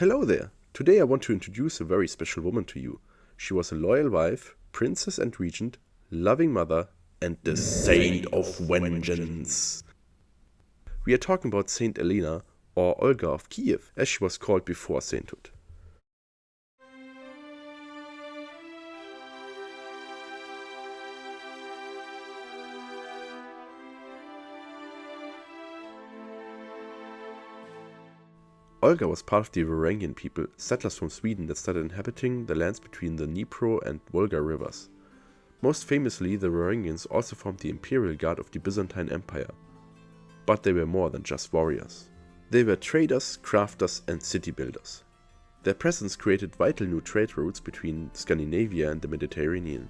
Hello there! Today I want to introduce a very special woman to you. She was a loyal wife, princess and regent, loving mother, and the saint of vengeance. We are talking about Saint Elena, or Olga of Kyiv, as she was called before sainthood. Olga was part of the Varangian people, settlers from Sweden that started inhabiting the lands between the Dnipro and Volga rivers. Most famously, the Varangians also formed the imperial guard of the Byzantine Empire. But they were more than just warriors. They were traders, crafters, and city builders. Their presence created vital new trade routes between Scandinavia and the Mediterranean.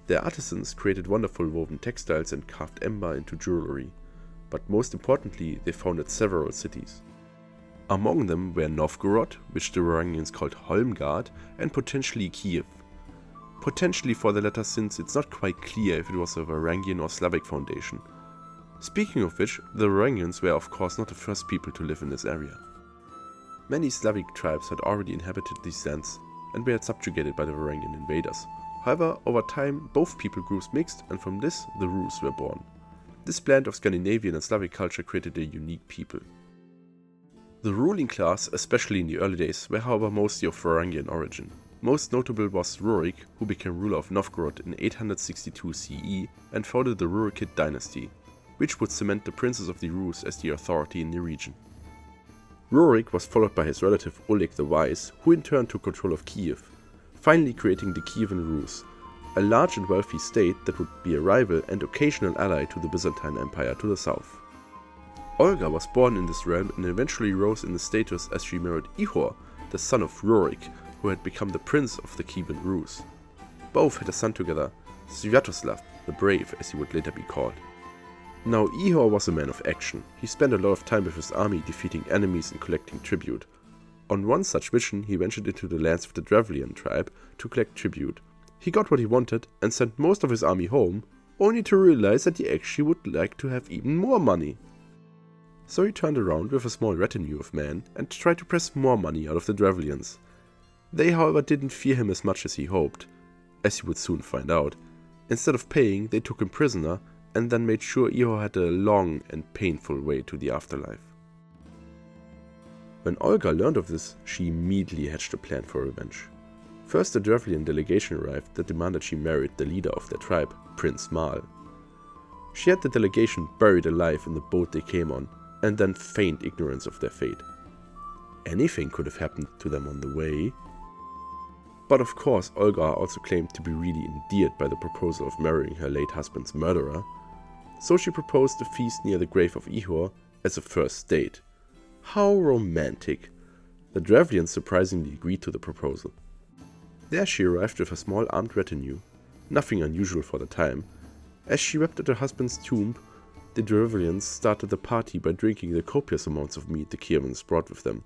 Their artisans created wonderful woven textiles and carved amber into jewelry. But most importantly, they founded several cities. Among them were Novgorod, which the Varangians called Holmgard, and potentially Kyiv. Potentially for the latter, since it's not quite clear if it was a Varangian or Slavic foundation. Speaking of which, the Varangians were of course not the first people to live in this area. Many Slavic tribes had already inhabited these lands and were subjugated by the Varangian invaders. However, over time, both people groups mixed, and from this, the Rus were born. This blend of Scandinavian and Slavic culture created a unique people. The ruling class, especially in the early days, were however mostly of Varangian origin. Most notable was Rurik, who became ruler of Novgorod in 862 CE and founded the Rurikid dynasty, which would cement the princes of the Rus as the authority in the region. Rurik was followed by his relative Oleg the Wise, who in turn took control of Kyiv, finally creating the Kievan Rus, a large and wealthy state that would be a rival and occasional ally to the Byzantine Empire to the south. Olga was born in this realm and eventually rose in the status as she married Ihor, the son of Rurik, who had become the prince of the Kievan Rus. Both had a son together, Sviatoslav, the Brave as he would later be called. Now Ihor was a man of action. He spent a lot of time with his army defeating enemies and collecting tribute. On one such mission he ventured into the lands of the Drevlian tribe to collect tribute. He got what he wanted and sent most of his army home, only to realize that he actually would like to have even more money. So he turned around with a small retinue of men and tried to press more money out of the Drevlians. They however didn't fear him as much as he hoped, as he would soon find out. Instead of paying, they took him prisoner and then made sure Ihor had a long and painful way to the afterlife. When Olga learned of this, she immediately hatched a plan for revenge. First, a Drevlian delegation arrived that demanded she married the leader of their tribe, Prince Mal. She had the delegation buried alive in the boat they came on, and then feigned ignorance of their fate. Anything could have happened to them on the way. But of course, Olga also claimed to be really endeared by the proposal of marrying her late husband's murderer, so she proposed a feast near the grave of Ihor as a first date. How romantic! The Drevlians surprisingly agreed to the proposal. There she arrived with a small armed retinue, nothing unusual for the time. As she wept at her husband's tomb, the Drevlians started the party by drinking the copious amounts of meat the Kievans brought with them.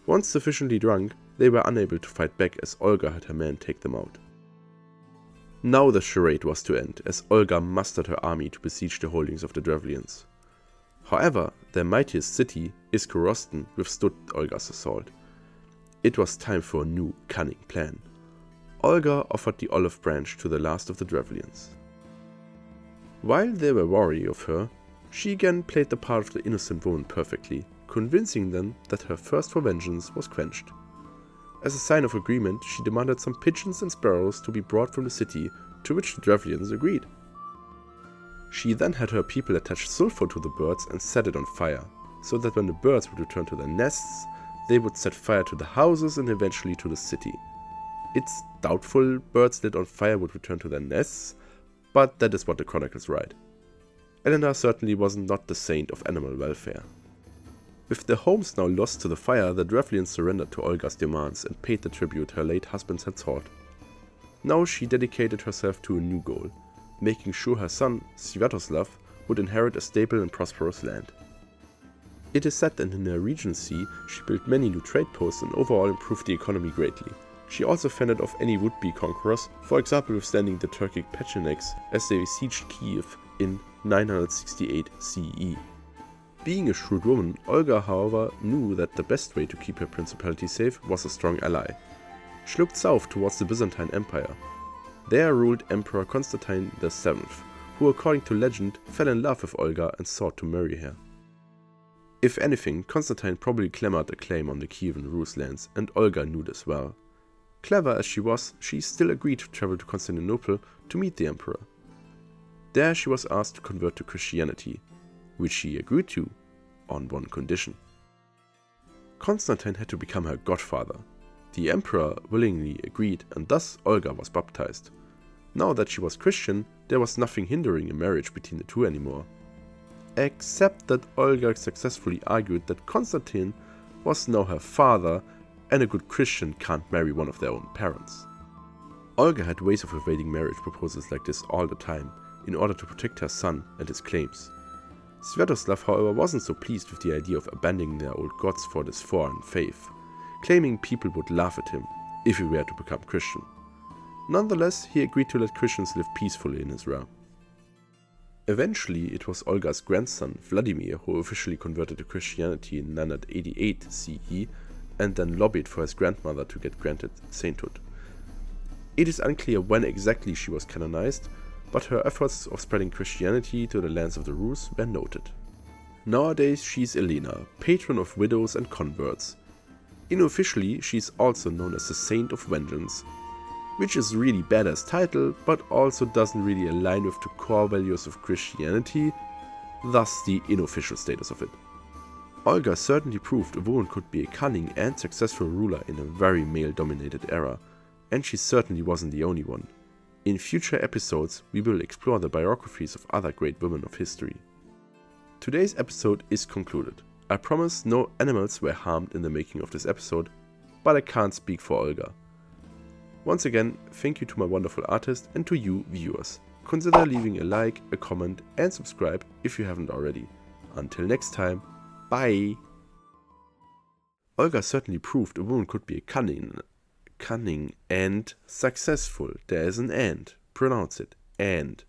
Once sufficiently drunk, they were unable to fight back as Olga had her men take them out. Now the charade was to end, as Olga mustered her army to besiege the holdings of the Drevlians. However, their mightiest city, Iskorosten, withstood Olga's assault. It was time for a new, cunning plan. Olga offered the olive branch to the last of the Drevlians. While they were wary of her, she again played the part of the innocent woman perfectly, convincing them that her thirst for vengeance was quenched. As a sign of agreement, she demanded some pigeons and sparrows to be brought from the city, to which the Drevlians agreed. She then had her people attach sulfur to the birds and set it on fire, so that when the birds would return to their nests, they would set fire to the houses and eventually to the city. It's doubtful birds lit on fire would return to their nests, but that is what the chronicles write. Elena certainly was not the saint of animal welfare. With their homes now lost to the fire, the Drevlians surrendered to Olga's demands and paid the tribute her late husband had sought. Now she dedicated herself to a new goal, making sure her son, Sviatoslav, would inherit a stable and prosperous land. It is said that in her regency she built many new trade posts and overall improved the economy greatly. She also fended off any would-be conquerors, for example withstanding the Turkic Pechenegs as they besieged Kyiv in 968 CE. Being a shrewd woman, Olga, however, knew that the best way to keep her principality safe was a strong ally. She looked south towards the Byzantine Empire. There ruled Emperor Constantine VII, who according to legend fell in love with Olga and sought to marry her. If anything, Constantine probably clamored a claim on the Kievan Rus lands, and Olga knew this well. Clever as she was, she still agreed to travel to Constantinople to meet the emperor. There she was asked to convert to Christianity, which she agreed to, on one condition. Constantine had to become her godfather. The emperor willingly agreed, and thus Olga was baptized. Now that she was Christian, there was nothing hindering a marriage between the two anymore. Except that Olga successfully argued that Constantine was now her father, and a good Christian can't marry one of their own parents. Olga had ways of evading marriage proposals like this all the time, in order to protect her son and his claims. Sviatoslav, however, wasn't so pleased with the idea of abandoning their old gods for this foreign faith, claiming people would laugh at him if he were to become Christian. Nonetheless, he agreed to let Christians live peacefully in his realm. Eventually, it was Olga's grandson, Vladimir, who officially converted to Christianity in 988 CE and then lobbied for his grandmother to get granted sainthood. It is unclear when exactly she was canonized, but her efforts of spreading Christianity to the lands of the Rus were noted. Nowadays she is Elena, patron of widows and converts. Unofficially she is also known as the Saint of Vengeance, which is really badass title, but also doesn't really align with the core values of Christianity, thus the unofficial status of it. Olga certainly proved a woman could be a cunning and successful ruler in a very male-dominated era, and she certainly wasn't the only one. In future episodes, we will explore the biographies of other great women of history. Today's episode is concluded. I promise no animals were harmed in the making of this episode, but I can't speak for Olga. Once again, thank you to my wonderful artist and to you viewers. Consider leaving a like, a comment and subscribe if you haven't already. Until next time, bye! Olga certainly proved a woman could be cunning and successful. There is an and. Pronounce it. And.